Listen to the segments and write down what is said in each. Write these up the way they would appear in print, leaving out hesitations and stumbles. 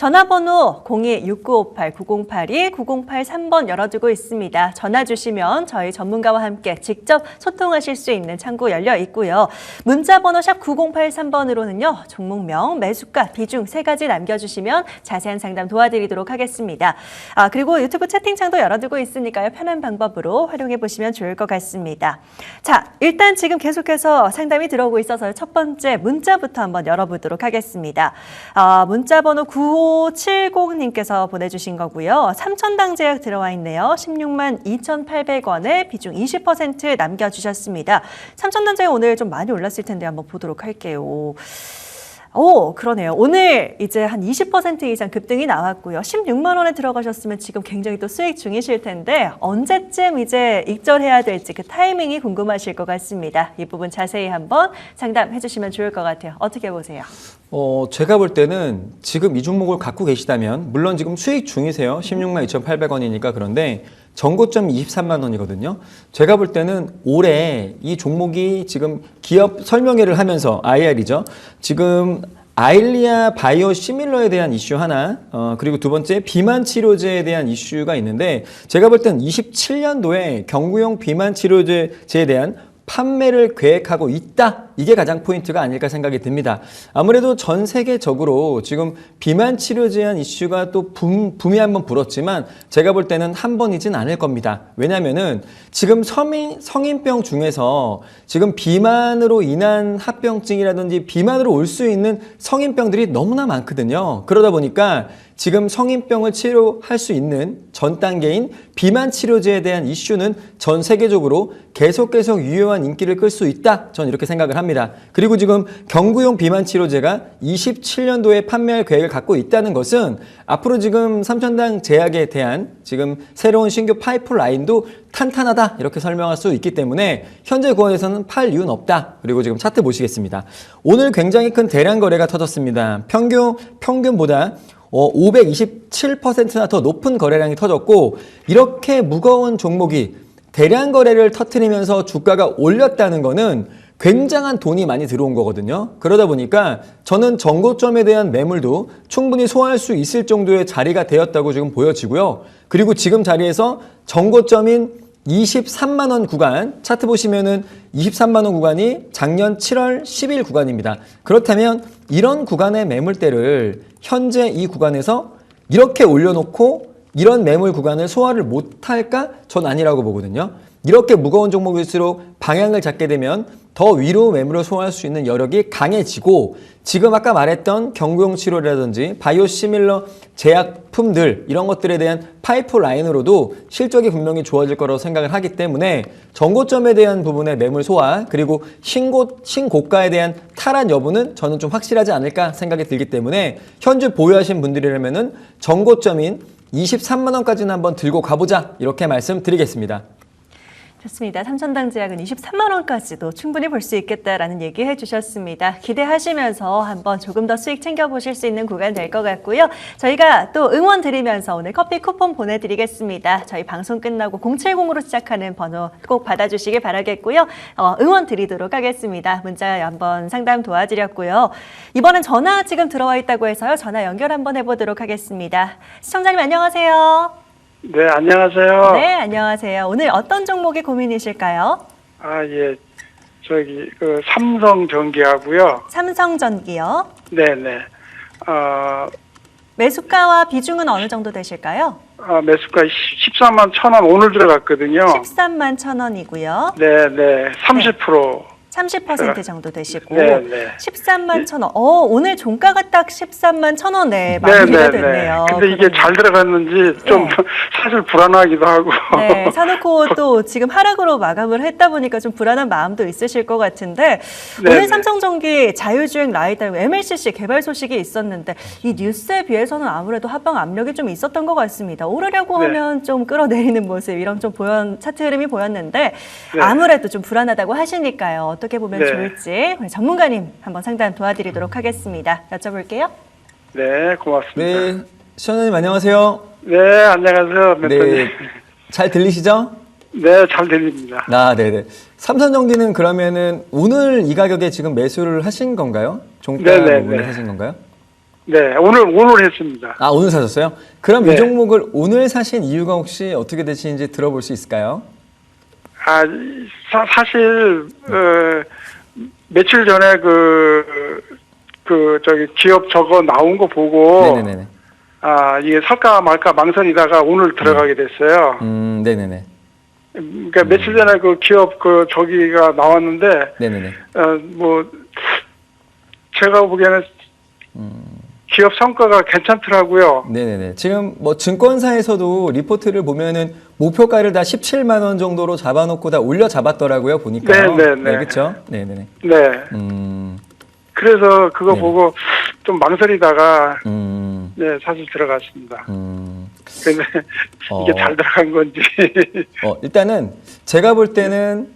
전화번호 02-6958-9082-9083번 열어두고 있습니다. 전화 주시면 저희 전문가와 함께 직접 소통하실 수 있는 창구 열려 있고요. 문자번호 샵 9083번으로는요. 종목명, 매수가, 비중 세 가지 남겨주시면 자세한 상담 도와드리도록 하겠습니다. 그리고 유튜브 채팅창도 열어두고 있으니까요. 편한 방법으로 활용해 보시면 좋을 것 같습니다. 자, 일단 지금 계속해서 상담이 들어오고 있어서 첫 번째 문자부터 한번 열어보도록 하겠습니다. 문자번호 9570님께서 보내주신 거고요. 삼천당 제약 들어와 있네요. 16만 2,800원에 비중 20% 남겨주셨습니다. 삼천당 제약 오늘 좀 많이 올랐을 텐데 한번 보도록 할게요. 그러네요. 오늘 이제 한 20% 이상 급등이 나왔고요. 16만 원에 들어가셨으면 지금 굉장히 또 수익 중이실 텐데 언제쯤 이제 익절해야 될지 그 타이밍이 궁금하실 것 같습니다. 이 부분 자세히 한번 상담해 주시면 좋을 것 같아요. 어떻게 보세요? 제가 볼 때는 지금 이 종목을 갖고 계시다면 물론 지금 수익 중이세요. 16만 2,800원이니까 그런데 전고점이 23만 원이거든요. 제가 볼 때는 올해 이 종목이 지금 기업 설명회를 하면서 IR이죠. 지금 아일리아 바이오 시밀러에 대한 이슈 하나, 그리고 두 번째 비만 치료제에 대한 이슈가 있는데 제가 볼 때는 27년도에 경구용 비만 치료제에 대한 판매를 계획하고 있다. 이게 가장 포인트가 아닐까 생각이 듭니다. 아무래도 전 세계적으로 지금 비만 치료제에 대한 이슈가 또 붐이 한번 불었지만 제가 볼 때는 한 번이진 않을 겁니다. 왜냐면은 지금 성인병 중에서 지금 비만으로 인한 합병증이라든지 비만으로 올 수 있는 성인병들이 너무나 많거든요. 그러다 보니까 지금 성인병을 치료할 수 있는 전 단계인 비만 치료제에 대한 이슈는 전 세계적으로 계속 유효한 인기를 끌 수 있다. 전 이렇게 생각을 합니다. 그리고 지금 경구용 비만 치료제가 27년도에 판매할 계획을 갖고 있다는 것은 앞으로 지금 삼천당 제약에 대한 지금 새로운 신규 파이프라인도 탄탄하다 이렇게 설명할 수 있기 때문에 현재 구간에서는 팔 이유는 없다. 그리고 지금 차트 보시겠습니다. 오늘 굉장히 큰 대량 거래가 터졌습니다. 평균보다 527%나 더 높은 거래량이 터졌고 이렇게 무거운 종목이 대량 거래를 터뜨리면서 주가가 올렸다는 거는 굉장한 돈이 많이 들어온 거거든요. 그러다 보니까 저는 전고점에 대한 매물도 충분히 소화할 수 있을 정도의 자리가 되었다고 지금 보여지고요. 그리고 지금 자리에서 전고점인 23만 원 구간, 차트 보시면은 23만 원 구간이 작년 7월 10일 구간입니다. 그렇다면 이런 구간의 매물대를 현재 이 구간에서 이렇게 올려놓고 이런 매물 구간을 소화를 못할까? 전 아니라고 보거든요. 이렇게 무거운 종목일수록 방향을 잡게 되면 더 위로 매물을 소화할 수 있는 여력이 강해지고 지금 아까 말했던 경구용 치료라든지 바이오 시밀러 제약품들 이런 것들에 대한 파이프라인으로도 실적이 분명히 좋아질 거라고 생각을 하기 때문에 전고점에 대한 부분의 매물 소화 그리고 신고가에 대한 탈환 여부는 저는 좀 확실하지 않을까 생각이 들기 때문에 현재 보유하신 분들이라면은 전고점인 23만 원까지는 한번 들고 가보자 이렇게 말씀드리겠습니다. 좋습니다. 삼천당 제약은 23만 원까지도 충분히 볼 수 있겠다라는 얘기 해주셨습니다. 기대하시면서 한번 조금 더 수익 챙겨보실 수 있는 구간 될 것 같고요. 저희가 또 응원 드리면서 오늘 커피 쿠폰 보내드리겠습니다. 저희 방송 끝나고 070으로 시작하는 번호 꼭 받아주시길 바라겠고요. 응원 드리도록 하겠습니다. 문자 한번 상담 도와드렸고요. 이번엔 전화 지금 들어와 있다고 해서요. 전화 연결 한번 해보도록 하겠습니다. 시청자님 안녕하세요. 네, 안녕하세요. 네, 안녕하세요. 오늘 어떤 종목이 고민이실까요? 예. 삼성전기하고요. 삼성전기요. 네네. 매수가와 비중은 어느 정도 되실까요? 매수가 13만 1,000원 오늘 들어갔거든요. 13만 1,000원이고요. 네네. 30%. 30% 정도 되시고 네네. 13만 1,000원. 오늘 종가가 딱 13만 1,000원에 마무리가 됐네요. 근데 이게 잘 들어갔는지 좀 사실 불안하기도 하고. 네, 사놓고 또 지금 하락으로 마감을 했다 보니까 좀 불안한 마음도 있으실 것 같은데 오늘 삼성전기 자율주행 라이더 MLCC 개발 소식이 있었는데 이 뉴스에 비해서는 아무래도 하방 압력이 좀 있었던 것 같습니다. 오르려고 하면 좀 끌어내리는 모습 이런 좀 차트 흐름이 보였는데 아무래도 좀 불안하다고 하시니까요. 어떻게 보면 좋을지 우리 전문가님 한번 상담 도와드리도록 하겠습니다. 여쭤볼게요. 네, 고맙습니다. 네, 시청자님 안녕하세요. 네, 안녕하세요. 네, 잘 들리시죠? 네, 잘 들립니다. 네네. 삼성전기는 그러면은 오늘 이 가격에 지금 매수를 하신 건가요? 종가 부분에 하신 건가요? 네, 오늘 했습니다. 아, 오늘 사셨어요? 그럼 네. 이 종목을 오늘 사신 이유가 혹시 어떻게 되시는지 들어볼 수 있을까요? 아, 사실, 며칠 전에 저기 기업 저거 나온 거 보고, 네네네. 아, 이게 살까 말까 망설이다가 오늘 들어가게 됐어요. 네네네. 그러니까 며칠 전에 그 기업 저기가 나왔는데, 네네네. 뭐, 제가 보기에는 기업 성과가 괜찮더라고요. 네네네. 지금 뭐 증권사에서도 리포트를 보면은 목표가를 다 17만 원 정도로 잡아놓고 다 올려 잡았더라고요. 보니까요. 네네네. 네, 그렇죠. 네네네. 네. 그래서 그거 네네. 보고 좀 망설이다가, 음. 네, 사실 들어갔습니다. 음. 근데 이게 잘 들어간 건지. 일단은 제가 볼 때는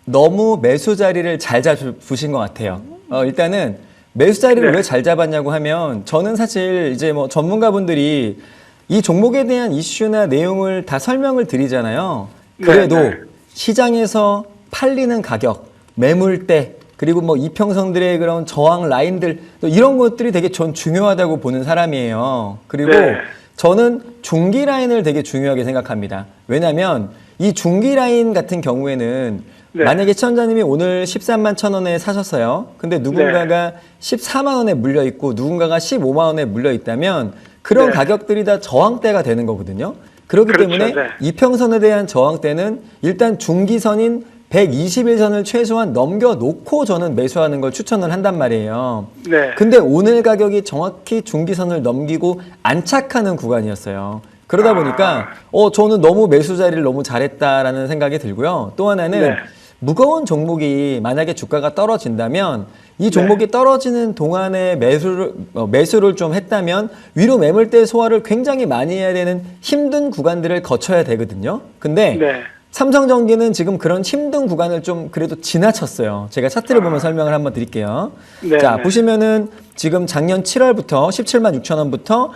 너무 매수 자리를 잘 잡으신 것 같아요. 일단은 매수 자리를 네. 왜 잘 잡았냐고 하면 저는 사실 이제 뭐 전문가분들이 이 종목에 대한 이슈나 내용을 다 설명을 드리잖아요. 그래도 네, 네. 시장에서 팔리는 가격, 매물대, 그리고 뭐 이평선들의 그런 저항 라인들 또 이런 것들이 되게 전 중요하다고 보는 사람이에요. 그리고 네. 저는 중기 라인을 되게 중요하게 생각합니다. 왜냐하면 이 중기 라인 같은 경우에는 네. 만약에 시청자님이 오늘 13만 1,000원에 사셨어요. 근데 누군가가 14만 원에 물려 있고 누군가가 15만 원에 물려 있다면 그런 네. 가격들이 다 저항대가 되는 거거든요. 그렇기 그렇죠. 때문에 네. 이평선에 대한 저항대는 일단 중기선인 121선을 최소한 넘겨놓고 저는 매수하는 걸 추천을 한단 말이에요. 네. 근데 오늘 가격이 정확히 중기선을 넘기고 안착하는 구간이었어요. 그러다 보니까 저는 너무 매수 자리를 너무 잘했다라는 생각이 들고요. 또 하나는 네. 무거운 종목이 만약에 주가가 떨어진다면 이 종목이 떨어지는 동안에 매수를 좀 했다면 위로 매물대 소화를 굉장히 많이 해야 되는 힘든 구간들을 거쳐야 되거든요. 근데 네. 삼성전기는 지금 그런 힘든 구간을 좀 그래도 지나쳤어요. 제가 차트를 보면 설명을 한번 드릴게요. 네, 자, 네. 보시면은 지금 작년 7월부터 17만 6천 원부터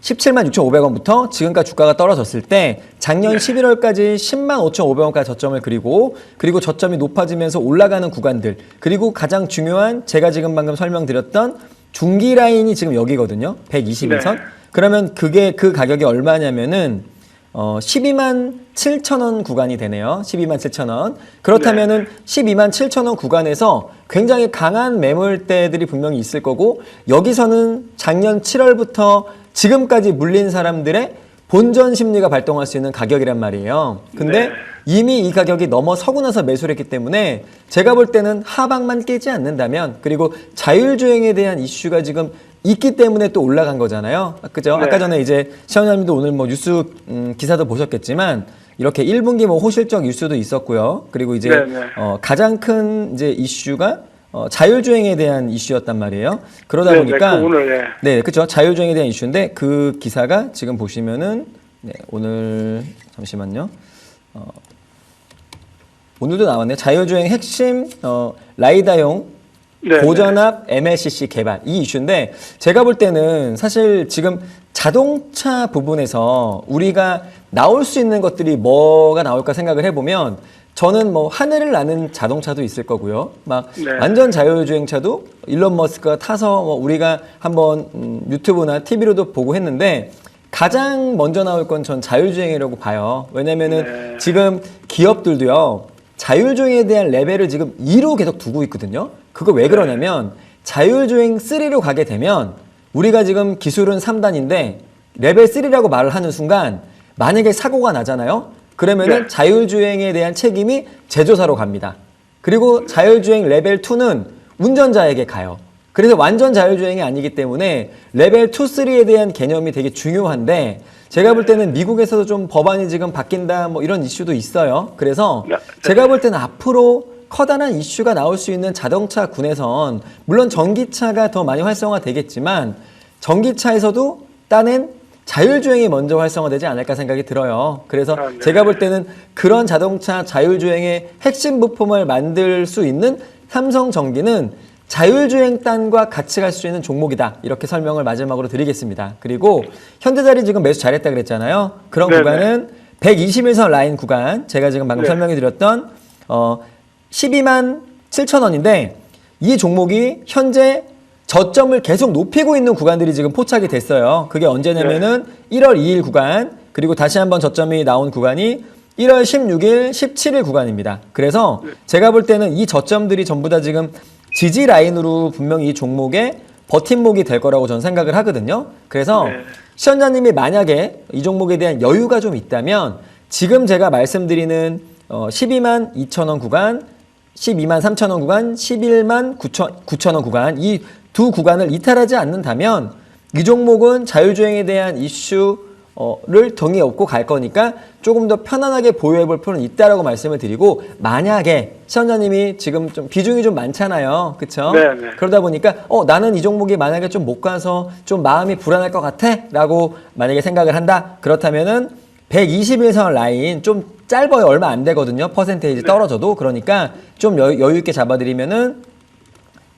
17만 6,500원부터 지금까지 주가가 떨어졌을 때 작년 11월까지 10만 5,500원까지 저점을 그리고 저점이 높아지면서 올라가는 구간들 그리고 가장 중요한 제가 지금 방금 설명드렸던 중기 라인이 지금 여기거든요. 121선. 네. 그러면 그 가격이 얼마냐면은 12만 7천 원 구간이 되네요. 12만 7천 원. 그렇다면은 12만 7천 원 구간에서 굉장히 강한 매물대들이 분명히 있을 거고 여기서는 작년 7월부터 지금까지 물린 사람들의 본전 심리가 발동할 수 있는 가격이란 말이에요. 근데 네. 이미 이 가격이 넘어서고 나서 매수를 했기 때문에 제가 볼 때는 하방만 깨지 않는다면 그리고 자율주행에 대한 이슈가 지금 있기 때문에 또 올라간 거잖아요. 그죠? 네. 아까 전에 이제 시청자님도 오늘 뭐 뉴스 기사도 보셨겠지만 이렇게 1분기 뭐 호실적 이슈도 있었고요. 그리고 이제 네, 네. 가장 큰 이제 이슈가 자율주행에 대한 이슈였단 말이에요. 그러다 네, 보니까 네, 오늘, 네, 그렇죠. 자율주행에 대한 이슈인데 그 기사가 지금 보시면은 네, 오늘 잠시만요. 오늘도 나왔네요. 자율주행 핵심 라이다용 네, 고전압 MLCC 개발 이 이슈인데 제가 볼 때는 사실 지금 자동차 부분에서 우리가 나올 수 있는 것들이 뭐가 나올까 생각을 해보면 저는 뭐 하늘을 나는 자동차도 있을 거고요. 막 네. 완전 자율주행차도 일론 머스크가 타서 뭐 우리가 한번 유튜브나 TV로도 보고 했는데 가장 먼저 나올 건 전 자율주행이라고 봐요. 왜냐면은 네. 지금 기업들도요. 자율주행에 대한 레벨을 지금 2로 계속 두고 있거든요. 그거 왜 그러냐면 자율주행 3로 가게 되면 우리가 지금 기술은 3단인데 레벨 3라고 말을 하는 순간 만약에 사고가 나잖아요. 그러면은 네. 자율주행에 대한 책임이 제조사로 갑니다. 그리고 자율주행 레벨 2는 운전자에게 가요. 그래서 완전 자율주행이 아니기 때문에 레벨 2, 3에 대한 개념이 되게 중요한데 제가 볼 때는 미국에서도 좀 법안이 지금 바뀐다 뭐 이런 이슈도 있어요. 그래서 네. 제가 볼 때는 앞으로 커다란 이슈가 나올 수 있는 자동차 군에선 물론 전기차가 더 많이 활성화되겠지만 전기차에서도 따낸 자율주행이 먼저 활성화되지 않을까 생각이 들어요. 그래서 네. 제가 볼 때는 그런 자동차 자율주행의 핵심 부품을 만들 수 있는 삼성전기는 자율주행단과 같이 갈 수 있는 종목이다. 이렇게 설명을 마지막으로 드리겠습니다. 그리고 현대자리 지금 매수 잘했다 그랬잖아요. 그런 네네. 구간은 121선 라인 구간 제가 지금 방금 네. 설명해 드렸던 12만 7천 원인데 이 종목이 현재 저점을 계속 높이고 있는 구간들이 지금 포착이 됐어요. 그게 언제냐면은 1월 2일 구간, 그리고 다시 한번 저점이 나온 구간이 1월 16일, 17일 구간입니다. 그래서 제가 볼 때는 이 저점들이 전부 다 지금 지지 라인으로 분명히 이 종목의 버팀목이 될 거라고 저는 생각을 하거든요. 그래서 시청자님이 만약에 이 종목에 대한 여유가 좀 있다면 지금 제가 말씀드리는 12만 2천 원 구간, 12만 3천 원 구간, 11만 9천 원 구간, 이 두 구간을 이탈하지 않는다면 이 종목은 자율주행에 대한 이슈를 등에 업고 갈 거니까 조금 더 편안하게 보유해 볼 필요는 있다라고 말씀을 드리고, 만약에 시청자님이 지금 좀 비중이 좀 많잖아요. 그쵸? 네네. 그러다 보니까 나는 이 종목이 만약에 좀 못 가서 좀 마음이 불안할 것 같아 라고 만약에 생각을 한다. 그렇다면은 121선 라인 좀 짧아요. 얼마 안 되거든요. 퍼센테이지 떨어져도. 그러니까 좀 여유 있게 잡아드리면은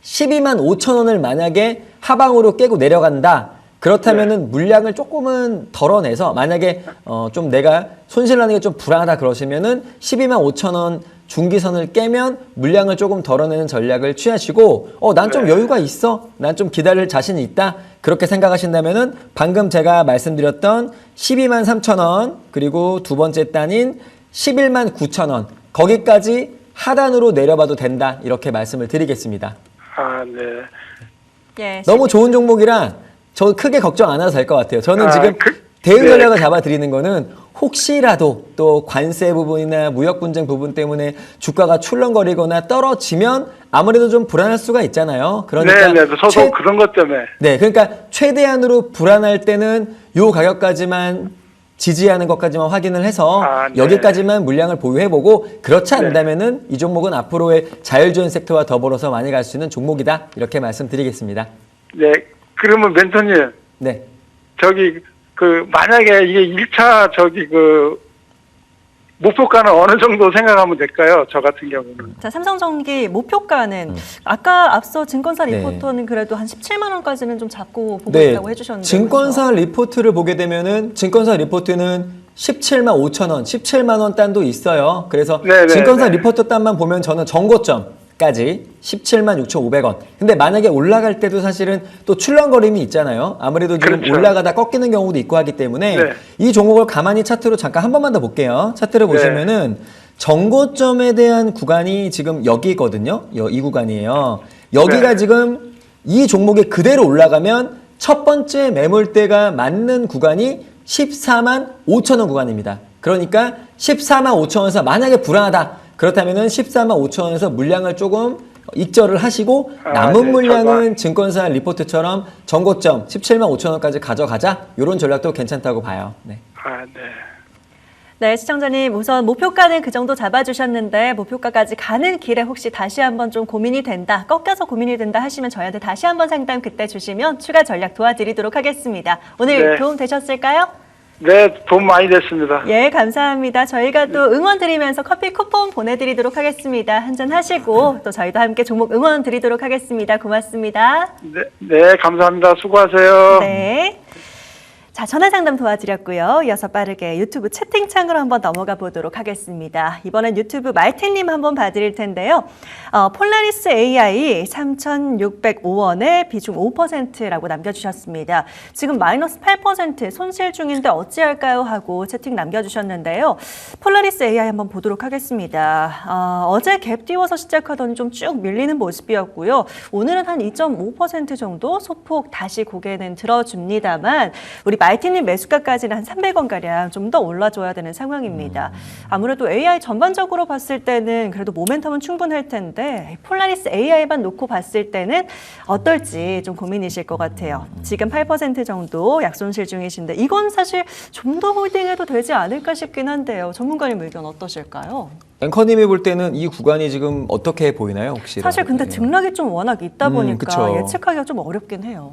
12만 5천 원을 만약에 하방으로 깨고 내려간다. 그렇다면은 물량을 조금은 덜어내서, 만약에 좀 내가 손실 나는 게 좀 불안하다 그러시면은 12만 5천 원 중기선을 깨면 물량을 조금 덜어내는 전략을 취하시고, 난 좀 여유가 있어, 난 좀 기다릴 자신이 있다, 그렇게 생각하신다면은 방금 제가 말씀드렸던 12만 3천 원, 그리고 두 번째 단인 11만 9천 원, 거기까지 하단으로 내려봐도 된다, 이렇게 말씀을 드리겠습니다. 아, 네. 예, 너무 좋은 종목이라 저 크게 걱정 안 해도 될 것 같아요. 저는 지금 대응 네. 전략을 잡아드리는 거는 혹시라도 또 관세 부분이나 무역 분쟁 부분 때문에 주가가 출렁거리거나 떨어지면 아무래도 좀 불안할 수가 있잖아요. 그러니까 네, 저도 그런 것 때문에. 네, 그러니까 최대한으로 불안할 때는 요 가격까지만 지지하는 것까지만 확인을 해서 네. 여기까지만 물량을 보유해보고, 그렇지 않다면은 이 종목은 앞으로의 자율주행 섹터와 더불어서 많이 갈 수 있는 종목이다, 이렇게 말씀드리겠습니다. 네. 그러면 멘토님, 네. 만약에 이게 1차 목표가는 어느 정도 생각하면 될까요? 저 같은 경우는. 자, 삼성전기 목표가는 아까 앞서 증권사 네. 리포터는 그래도 한 17만 원까지는 좀 잡고 보고 있다고 해주셨는데, 증권사 리포트를 보게 되면은 증권사 리포트는 17만 5천 원, 17만 원 단도 있어요. 그래서 증권사 리포트 단만 보면 저는 정고점까지 17만 6,500원. 근데 만약에 올라갈 때도 사실은 또 출렁거림이 있잖아요. 아무래도 지금 올라가다 꺾이는 경우도 있고 하기 때문에 이 종목을 가만히 차트로 잠깐 한 번만 더 볼게요. 차트를 보시면은 정고점에 대한 구간이 지금 여기거든요. 이 구간이에요. 여기가 지금 이 종목이 그대로 올라가면 첫 번째 매물대가 맞는 구간이 14만 5천 원 구간입니다. 그러니까 14만 5천 원에서 만약에 불안하다, 그렇다면은 14만 5천 원에서 물량을 조금 익절을 하시고 남은 물량은 증권사 리포트처럼 정고점 17만 5천 원까지 가져가자, 이런 전략도 괜찮다고 봐요. 네. 아, 네. 네, 시청자님, 우선 목표가는 그 정도 잡아주셨는데 목표가까지 가는 길에 혹시 다시 한번 좀 고민이 된다, 꺾여서 고민이 된다 하시면 저희한테 다시 한번 상담 그때 주시면 추가 전략 도와드리도록 하겠습니다. 오늘 도움 되셨을까요? 네, 도움 많이 됐습니다. 예, 감사합니다. 저희가 또 응원 드리면서 커피 쿠폰 보내드리도록 하겠습니다. 한잔 하시고 또 저희도 함께 종목 응원 드리도록 하겠습니다. 고맙습니다. 네, 감사합니다. 수고하세요. 네. 자, 전화 상담 도와드렸고요. 이어서 빠르게 유튜브 채팅창으로 한번 넘어가 보도록 하겠습니다. 이번엔 유튜브 말태님 한번 봐드릴 텐데요. 폴라리스 AI 3,605원에 비중 5%라고 남겨주셨습니다. 지금 마이너스 8% 손실 중인데 어찌할까요? 하고 채팅 남겨주셨는데요. 폴라리스 AI 한번 보도록 하겠습니다. 어제 갭 띄워서 시작하더니 좀 쭉 밀리는 모습이었고요. 오늘은 한 2.5% 정도 소폭 다시 고개는 들어줍니다만, 우리 말티님 매수가까지는 한 300원가량 좀 더 올라줘야 되는 상황입니다. 아무래도 AI 전반적으로 봤을 때는 그래도 모멘텀은 충분할 텐데 폴라리스 AI만 놓고 봤을 때는 어떨지 좀 고민이실 것 같아요. 지금 8% 정도 약손실 중이신데 이건 사실 좀 더 홀딩해도 되지 않을까 싶긴 한데요. 전문가님 의견 어떠실까요? 앵커님이 볼 때는 이 구간이 지금 어떻게 보이나요, 혹시? 사실 근데 등락이 좀 워낙 있다 보니까 그쵸. 예측하기가 좀 어렵긴 해요.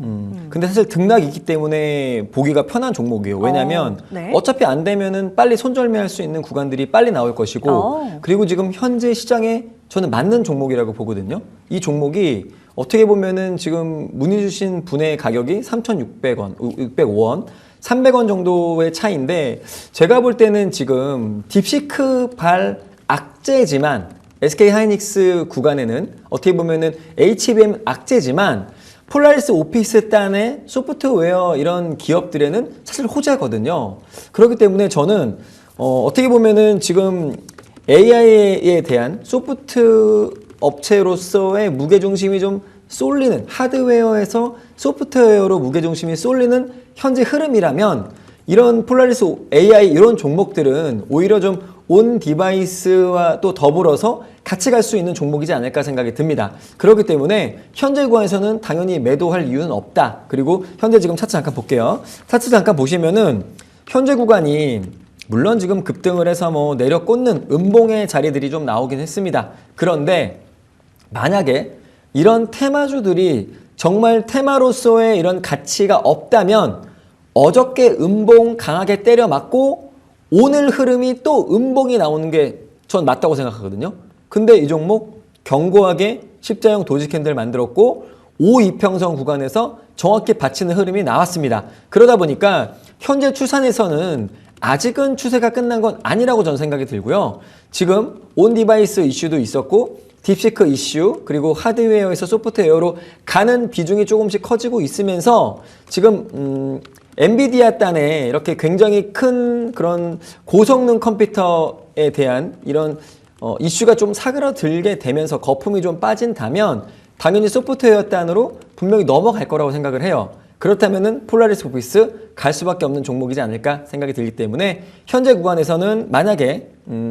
근데 사실 등락이 있기 때문에 보기가 편한 종목이에요. 왜냐하면 네. 어차피 안 되면은 빨리 손절매할 수 있는 구간들이 빨리 나올 것이고, 그리고 지금 현재 시장에 저는 맞는 종목이라고 보거든요. 이 종목이 어떻게 보면은 지금 문의 주신 분의 가격이 3,600원, 605원, 300원 정도의 차이인데, 제가 볼 때는 지금 딥시크 발 악재지만 SK 하이닉스 구간에는 어떻게 보면은 HBM 악재지만 폴라리스 오피스 딴의 소프트웨어 이런 기업들에는 사실 호재거든요. 그렇기 때문에 저는 어떻게 보면은 지금 AI에 대한 소프트 업체로서의 무게중심이 좀 쏠리는, 하드웨어에서 소프트웨어로 무게중심이 쏠리는 현재 흐름이라면 이런 폴라리스 AI 이런 종목들은 오히려 좀 온 디바이스와 또 더불어서 같이 갈 수 있는 종목이지 않을까 생각이 듭니다. 그렇기 때문에 현재 구간에서는 당연히 매도할 이유는 없다. 그리고 현재 지금 차트 잠깐 볼게요. 차트 잠깐 보시면은 현재 구간이 물론 지금 급등을 해서 뭐 내려 꽂는 음봉의 자리들이 좀 나오긴 했습니다. 그런데 만약에 이런 테마주들이 정말 테마로서의 이런 가치가 없다면 어저께 음봉 강하게 때려 맞고 오늘 흐름이 또 음봉이 나오는 게 전 맞다고 생각하거든요. 근데 이 종목 견고하게 십자형 도지 캔들 만들었고 5이평선 구간에서 정확히 받치는 흐름이 나왔습니다. 그러다 보니까 현재 추산에서는 아직은 추세가 끝난 건 아니라고 저는 생각이 들고요. 지금 온 디바이스 이슈도 있었고 딥시크 이슈 그리고 하드웨어에서 소프트웨어로 가는 비중이 조금씩 커지고 있으면서 지금 엔비디아 딴에 이렇게 굉장히 큰 그런 고성능 컴퓨터에 대한 이런 이슈가 좀 사그라들게 되면서 거품이 좀 빠진다면 당연히 소프트웨어 딴으로 분명히 넘어갈 거라고 생각을 해요. 그렇다면은 폴라리스 오피스 갈 수밖에 없는 종목이지 않을까 생각이 들기 때문에 현재 구간에서는 만약에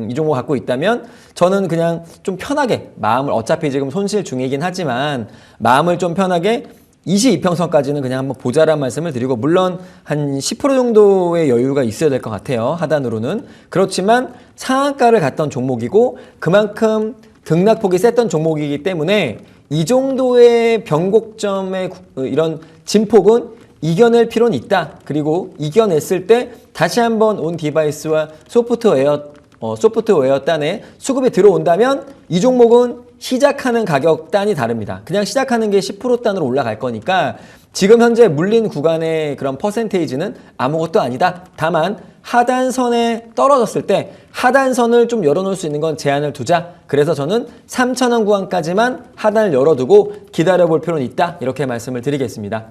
이 종목 갖고 있다면 저는 그냥 좀 편하게 마음을 어차피 지금 손실 중이긴 하지만 마음을 좀 편하게 22평선까지는 그냥 한번 보자란 말씀을 드리고 물론 한 10% 정도의 여유가 있어야 될 것 같아요. 하단으로는. 그렇지만 상한가를 갔던 종목이고 그만큼 등락폭이 셌던 종목이기 때문에 이 정도의 변곡점의 이런 진폭은 이겨낼 필요는 있다. 그리고 이겨냈을 때 다시 한번 온 디바이스와 소프트웨어 단에 수급이 들어온다면 이 종목은 시작하는 가격 단이 다릅니다. 그냥 시작하는 게 10% 단으로 올라갈 거니까 지금 현재 물린 구간의 그런 퍼센테이지는 아무것도 아니다. 다만 하단선에 떨어졌을 때 하단선을 좀 열어놓을 수 있는 건 제한을 두자. 그래서 저는 3,000원 구간까지만 하단을 열어두고 기다려볼 필요는 있다. 이렇게 말씀을 드리겠습니다.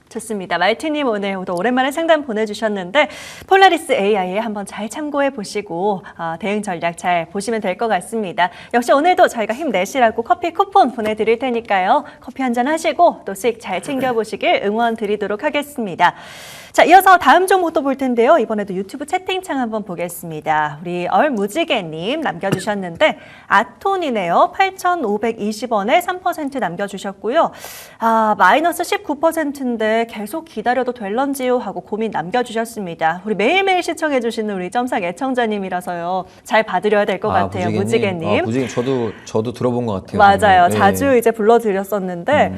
좋습니다. 말티님 오늘 또 오랜만에 상담 보내주셨는데 폴라리스 AI에 한번 잘 참고해 보시고 대응 전략 잘 보시면 될 것 같습니다. 역시 오늘도 저희가 힘내시라고 커피 쿠폰 보내드릴 테니까요. 커피 한잔 하시고 또 수익 잘 챙겨보시길 응원 드리도록 하겠습니다. 자, 이어서 다음 종목도 볼 텐데요. 이번에도 유튜브 채팅창 한번 보겠습니다. 우리 얼무지개님 남겨주셨는데 아톤이네요. 8,520원에 3% 남겨주셨고요. 마이너스 19%인데 계속 기다려도 될런지요 하고 고민 남겨주셨습니다. 우리 매일매일 시청해주시는 우리 점상 애청자님이라서요. 잘 봐드려야 될 것 같아요. 무지개님. 무지개님 저도 들어본 것 같아요. 맞아요. 네. 자주 이제 불러드렸었는데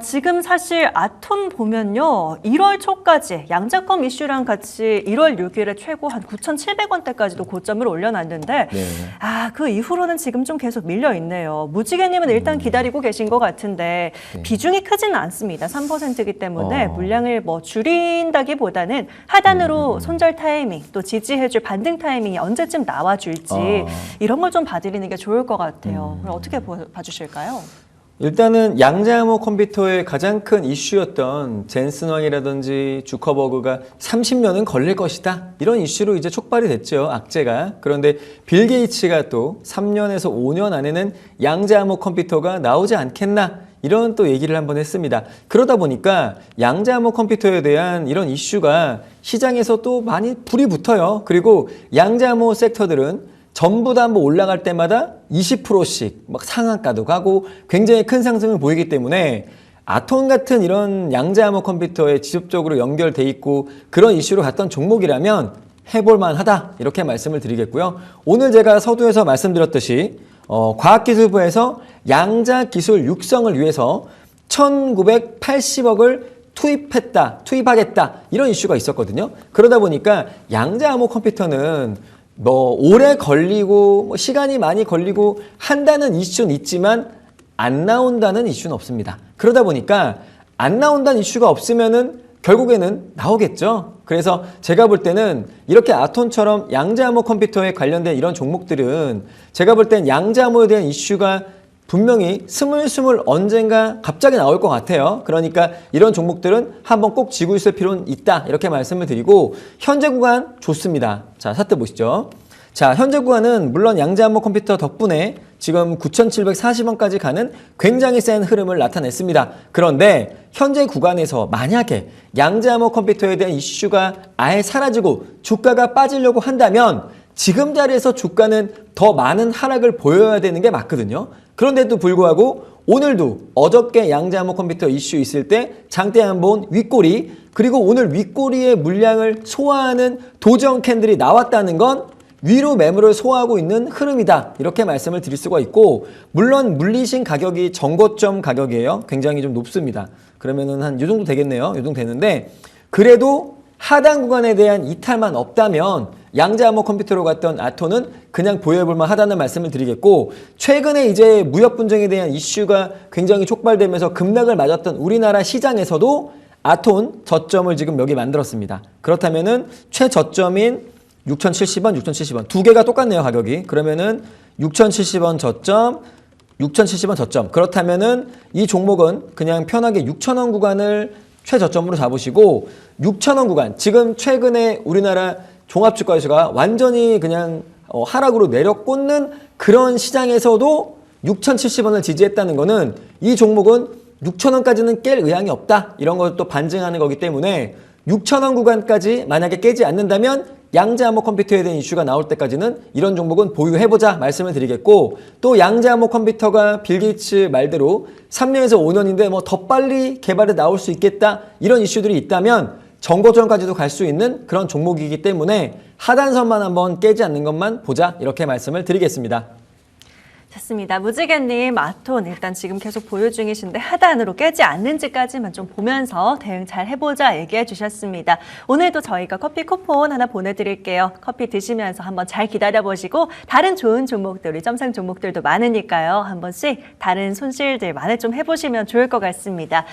지금 사실 아톤 보면요. 1월 초까지 양자검 이슈랑 같이 1월 6일에 최고 한 9,700원대까지도 고점을 올려놨는데 네. 그 이후로는 지금 좀 계속 밀려 있네요. 무지개님은 일단 기다리고 계신 것 같은데 네. 비중이 크지는 않습니다. 3%이기 때문에 물량을 뭐 줄인다기보다는 하단으로 손절 타이밍 또 지지해줄 반등 타이밍이 언제쯤 나와줄지 이런 걸 좀 봐드리는 게 좋을 것 같아요. 그럼 어떻게 봐주실까요? 일단은 양자암호 컴퓨터의 가장 큰 이슈였던 젠슨왕이라든지 주커버그가 30년은 걸릴 것이다. 이런 이슈로 이제 촉발이 됐죠. 악재가. 그런데 빌 게이츠가 또 3년에서 5년 안에는 양자암호 컴퓨터가 나오지 않겠나. 이런 또 얘기를 한번 했습니다. 그러다 보니까 양자암호 컴퓨터에 대한 이런 이슈가 시장에서 또 많이 불이 붙어요. 그리고 양자암호 섹터들은 전부 다 한번 올라갈 때마다 20%씩 막 상한가도 가고 굉장히 큰 상승을 보이기 때문에 아톤 같은 이런 양자암호 컴퓨터에 직접적으로 연결돼 있고 그런 이슈로 갔던 종목이라면 해볼만 하다 이렇게 말씀을 드리겠고요. 오늘 제가 서두에서 말씀드렸듯이 과학기술부에서 양자기술 육성을 위해서 1980억을 투입하겠다 이런 이슈가 있었거든요. 그러다 보니까 양자암호 컴퓨터는 뭐 오래 걸리고 뭐 시간이 많이 걸리고 한다는 이슈는 있지만 안 나온다는 이슈는 없습니다. 그러다 보니까 안 나온다는 이슈가 없으면은 결국에는 나오겠죠. 그래서 제가 볼 때는 이렇게 아톤처럼 양자암호 컴퓨터에 관련된 이런 종목들은 제가 볼 땐 양자암호에 대한 이슈가 분명히 스물스물 언젠가 갑자기 나올 것 같아요. 그러니까 이런 종목들은 한번 꼭 쥐고 있을 필요는 있다. 이렇게 말씀을 드리고 현재 구간 좋습니다. 자, 차트 보시죠. 자, 현재 구간은 물론 양재암호 컴퓨터 덕분에 지금 9,740원까지 가는 굉장히 센 흐름을 나타냈습니다. 그런데 현재 구간에서 만약에 양재암호 컴퓨터에 대한 이슈가 아예 사라지고 주가가 빠지려고 한다면 지금 자리에서 주가는 더 많은 하락을 보여야 되는 게 맞거든요. 그런데도 불구하고 오늘도 어저께 양재암호 컴퓨터 이슈 있을 때 장대 한번 윗꼬리 그리고 오늘 윗꼬리의 물량을 소화하는 도정 캔들이 나왔다는 건 위로 매물을 소화하고 있는 흐름이다. 이렇게 말씀을 드릴 수가 있고 물론 물리신 가격이 정고점 가격이에요. 굉장히 좀 높습니다. 그러면은 한 이 정도 되겠네요. 이 정도 되는데 그래도 하단 구간에 대한 이탈만 없다면 양재암호 컴퓨터로 갔던 아톤은 그냥 보여볼만 하다는 말씀을 드리겠고 최근에 이제 무역 분쟁에 대한 이슈가 굉장히 촉발되면서 급락을 맞았던 우리나라 시장에서도 아톤 저점을 지금 여기 만들었습니다. 그렇다면은 최저점인 6,070원, 6,070원 두 개가 똑같네요 가격이. 그러면은 6,070원 저점, 6,070원 저점. 그렇다면은 이 종목은 그냥 편하게 6,000원 구간을 최저점으로 잡으시고 6,000원 구간 지금 최근에 우리나라 종합주가지수가 완전히 그냥 하락으로 내려꽂는 그런 시장에서도 6,070원을 지지했다는 거는 이 종목은 6,000원까지는 깰 의향이 없다. 이런 걸 또 반증하는 거기 때문에 6,000원 구간까지 만약에 깨지 않는다면 양재암호 컴퓨터에 대한 이슈가 나올 때까지는 이런 종목은 보유해보자 말씀을 드리겠고 또 양재암호 컴퓨터가 빌 게이츠 말대로 3년에서 5년인데 뭐 더 빨리 개발해 나올 수 있겠다 이런 이슈들이 있다면 정고점까지도 갈 수 있는 그런 종목이기 때문에 하단선만 한번 깨지 않는 것만 보자 이렇게 말씀을 드리겠습니다. 좋습니다. 무지개님, 아톤 일단 지금 계속 보유 중이신데 하단으로 깨지 않는지까지만 좀 보면서 대응 잘 해보자 얘기해 주셨습니다. 오늘도 저희가 커피 쿠폰 하나 보내드릴게요. 커피 드시면서 한번 잘 기다려보시고 다른 좋은 종목들, 우리 점상 종목들도 많으니까요. 한 번씩 다른 손실들 만회 좀 해보시면 좋을 것 같습니다.